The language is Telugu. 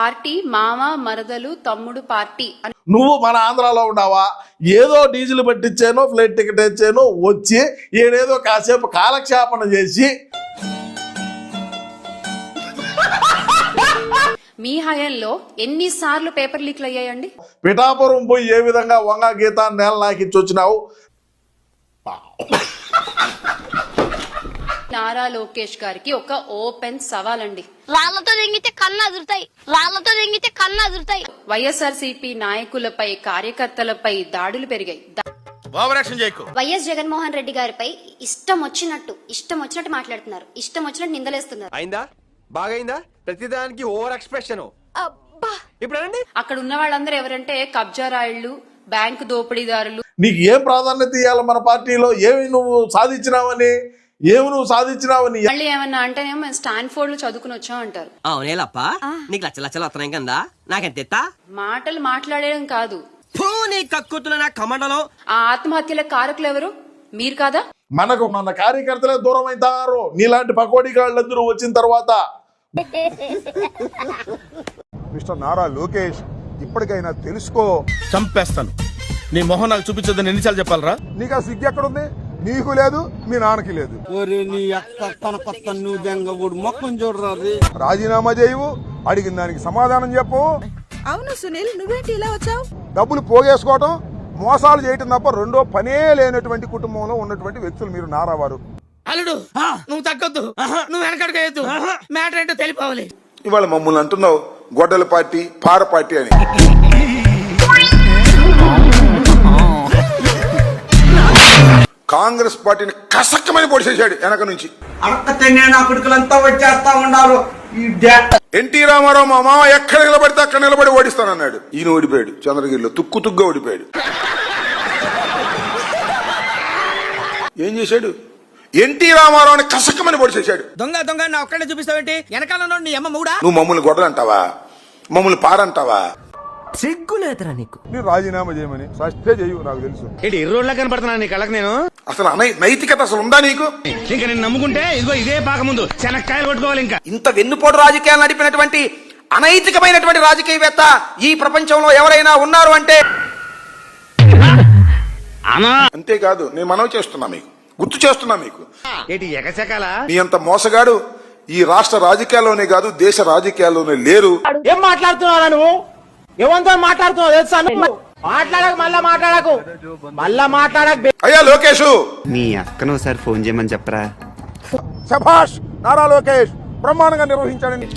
పార్టీ మామ మరదలు తమ్ముడు పార్టీ అని నువ్వు మన ఆంధ్రాలో ఉన్నావా? ఏదో డీజిల్ పట్టించానో ఫ్లైట్ టికెట్ ఇచ్చానో వచ్చి ఏడేదో కాసేపు కాలక్షేపణ చేసి మీ హయాంలో ఎన్నిసార్లు పేపర్ లీక్లు అయ్యాయండి? పిఠాపురం పోయి ఏ విధంగా వంగ గీత నేల నాకిచ్చి వచ్చినావు? నారా లోకేష్ గారికి ఒక ఓపెన్ సవాల్ అండి. రాళ్లతో దెంగితే కన్ను అదురుతాయి, రాళ్లతో దెంగితే కన్ను అదురుతాయి. వైఎస్ఆర్సీపీ నాయకులపై కార్యకర్తలపై దాడులు పెరిగాయి. వైఎస్ జగన్మోహన్ రెడ్డి గారిపై ఇష్టం వచ్చినట్టు మాట్లాడుతున్నారు, ఇష్టం వచ్చినట్టు నిందలేస్తున్నారు. అయిందా? బాగైందా? ప్రతిదానికి ఓవర్ ఎక్స్ప్రెషన్. ఇప్పుడు అక్కడ ఉన్న వాళ్ళందరూ ఎవరంటే కబ్జా రాయుళ్లు, బ్యాంకు దోపిడీదారులు. నీకు ఏం ప్రాధాన్యత ఇవ్వాలి మన పార్టీలో? ఏమి నువ్వు సాధించినావని మళ్ళీ ఏమన్నా అంటేనేమో మేము స్టాన్ఫోర్డ్ లో చదువుకుని వచ్చాం అంటారు. అవునేలప్ప, నీకు లచ్చలు వస్తున్నాయి కదా, నాకెంత మాటలు మాట్లాడడం కాదు, కక్కుతున్న నా కమండలం. ఆ ఆత్మహత్యల కారకులు ఎవరు? మీరు కాదా? మనకు మన కార్యకర్తలే దూరం అవుతారు నీలాంటి పకోడీ గాళ్ళందరూ వచ్చిన తర్వాత. మిస్టర్ నారా లోకేష్, ఇప్పటికైనా తెలుసుకో. చంపేస్తాను. నీ మొహం నాకు చూపించొద్దని ఎన్నిసార్లు చెప్పాలరా? నీకు ఆ సిగ్గు ఎక్కడుంది? నీకు లేదు, మీ నాన్నకి లేదు. రాజీనామా చేయవు, అడిగిన దానికి సమాధానం చెప్పు. అవును సునీల్, నువ్వేంటి ఇలా వచ్చావు? డబ్బులు పోగేసుకోవటం, మోసాలు చేయటం తప్ప రెండో పనే లేనటువంటి కుటుంబంలో ఉన్నటువంటి వ్యక్తులు మీరు నారావారు. అల్లుడు, నువ్వు తగ్గొద్దు, నువ్వు వెనకడుగు, మ్యాటర్ ఏంటో తెలిపోవాలి. ఇవాళ మమ్మల్ని అంటున్నావు గొడ్డల పార్టీ, పార పార్టీ అని. కాంగ్రెస్ పార్టీని కసక్కమని పొడిచేశాడు వెనక నుంచి. వచ్చేస్తా ఉన్నారు. ఎన్టీ రామారావు మా మామ ఎక్కడ నిలబడితే అక్కడ నిలబడి ఓడిస్తానన్నాడు. ఈయన ఓడిపోయాడు, చంద్రగిరిలో తుక్కుగా ఓడిపోయాడు. ఏం చేశాడు? ఎన్టీ రామారావుని కసక్కమని పొడిచేశాడు. దొంగ దొంగ నా ఒక్కడే చూపిస్తావేంటి? వెనకాల నీ అమ్మ మూడా? నువ్వు మమ్మల్ని గొడ్డలంటావా? మమ్మల్ని పారంటావా? సిగ్గులేదురా నీకు? మీరు రాజీనామా చేయమని సస్తే చేయు, నాకు తెలుసు. ఎర్రోడ్లా కనపడుతున్నా నీ కళ్ళకి నేను? అసలు నైతికత అసలు ఉందా నీకు? ఇంకా నేను నమ్ముకుంటే ఇదిగో ఇదే పాక ముందు శనక్కాయలు కొట్టుకోవాలి. ఇంకా ఇంత వెన్నుపోటు రాజకీయాలు నడిపినటువంటి అనైతికమైనటువంటి రాజకీయవేత్త ఈ ప్రపంచంలో ఎవరైనా ఉన్నారు అంటే అంతేకాదు, నేను మనవి చేస్తున్నా, మీకు గుర్తు చేస్తున్నా. మీకు ఏంటి ఎగసెకాల? మీ అంత మోసగాడు ఈ రాష్ట్ర రాజకీయాల్లోనే కాదు, దేశ రాజకీయాల్లోనే లేరు. ఏం మాట్లాడుతున్నావు నువ్వు? ఏమంతా మాట్లాడుతున్నావు తెలుసా? మాట్లాడకు, మళ్ళా మాట్లాడకు. అయ్యా లోకేష్, మీ అక్కను ఒకసారి ఫోన్ చేయమని చెప్పరా? శభాష్ నారా లోకేష్, బ్రహ్మాండంగా నిర్వహించాడని.